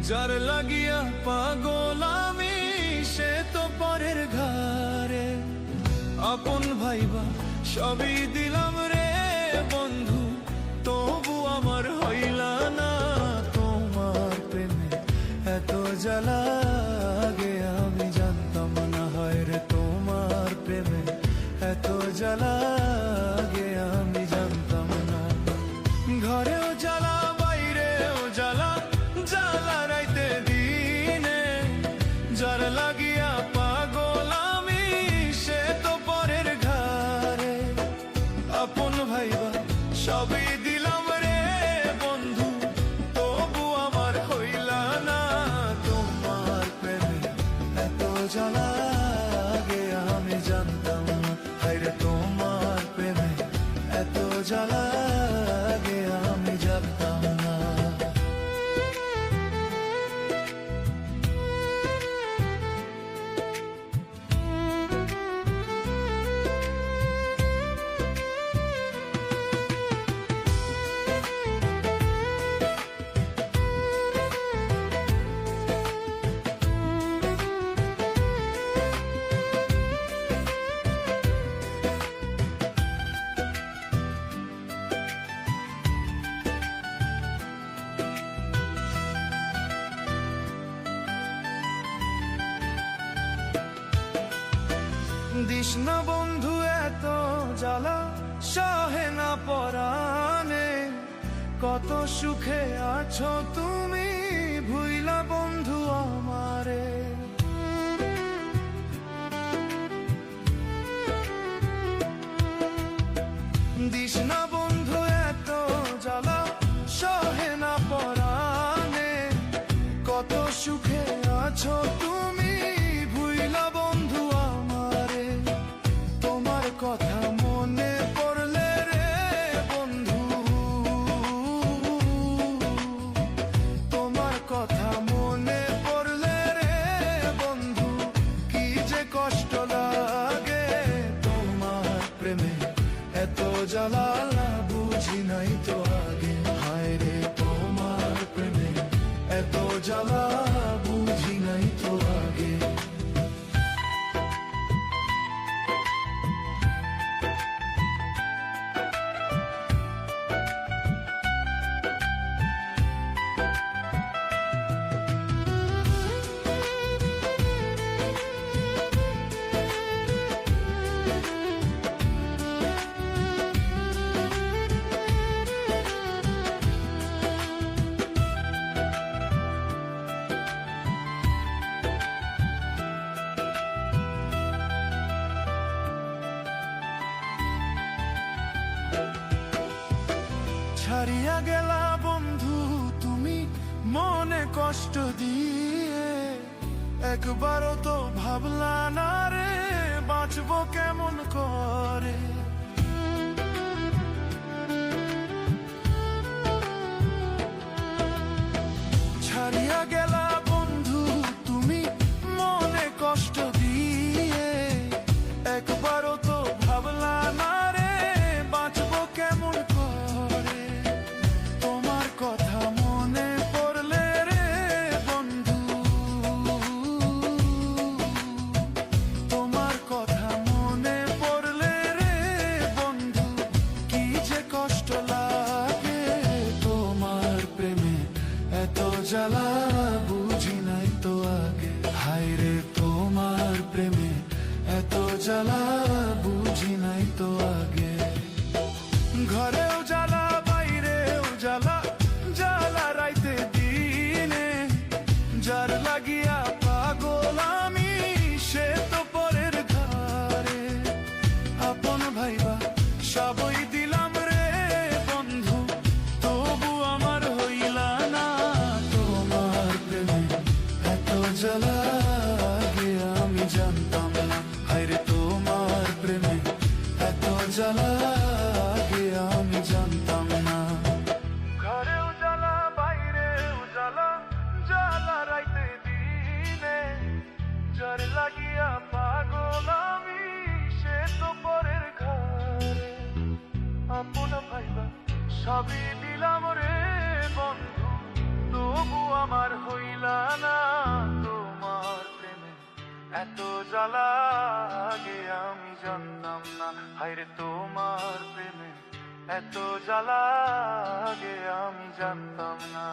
যার লাগিয়া পাগল আমি সে তো পরের ঘরে। আপন ভাইবা সবই দিলাম রে বন্ধু, তবু আমার হইলা না তোমার প্রেমে এত জ্বালা আগে আমি জানতাম না। হয় রে তোমার প্রেমে এত জ্বালা আগে আমি জানতাম না। ঘরেও জ্বালা বাইরেও জ্বালা, জ্বালা রাইতে দিনে। যার লাগিয়া পাগল আমি সে তো পরের ঘরে। আপন ভাইবা সবই দিলাম রে বন্ধু, তবু আমার হইলা না তোমার প্রেমে এত জ্বালা আগে আমি জানতাম না। হায় রে তোমার প্রেমে এত জ্বালা আগে আমি জানতাম না। দিস না বন্ধু এত জ্বালা সহে না পরাণে। কত সুখে আছো তুমি ভুইলা বন্ধু আমারে। দিস না বন্ধু এত জ্বালা সহে না পরাণে। কত সুখে আছো তুমি ভুইলা বন্ধু আমারে। তোমার কথা মনে পড়লে রে বন্ধু, তোমার কথা মনে পড়লে রে বন্ধু, কি যে কষ্ট লাগে তোমার প্রেমে এত জ্বালা বুঝি নাই তো আগে। হায় রে তোমার প্রেমে এত জ্বালা বুঝি নাই তো আগে। ছাড়িয়া গেলা বন্ধু তুমি মনে কষ্ট দিয়ে। একবারও তো ভাবলা না রে বাঁচবো কেমন করে। ছাড়িয়া গেলা বন্ধু তুমি মনে কষ্ট দিয়ে। একবারও তো ভাবলা না রে বাঁচবো কেমন করে। তোমার কথা মনে পড়লে রে বন্ধু, তোমার কথা মনে পড়লে রে বন্ধু, কি যে কষ্ট লাগে তোমার প্রেমে এত জ্বালা বুঝি নাই তো আগে। হায় রে তোমার প্রেমে এত জ্বালা বুঝি নাই তো আগে। ঘরেও জ্বালা বাইরেও জ্বালা, জ্বালা রাইতে দিনে। যার লাগিয়া পাগল আমি সে তো পরের ঘরে। আপন ভাইবা সবই দিলাম রে বন্ধু, তবু আমার হইলা না তোমার প্রেমে এত জ্বালা আগে আমি জানতাম না। হায় রে তোমার প্রেমে এত জ্বালা আগে আমি জানতাম না। ঘরেও জ্বালা বাইরেও জ্বালা, জ্বালা রাইতে দিনে। যার লাগিয়া পাগল আমি সে তো পরের ঘরে। আপন ভাইবা সবই দিলাম রে বন্ধু, তবু আমার হইল এত জ্বালা আগে আমি জানতাম না, হায়রে তোমার প্রেমে এত জ্বালা আগে আমি জানতাম না।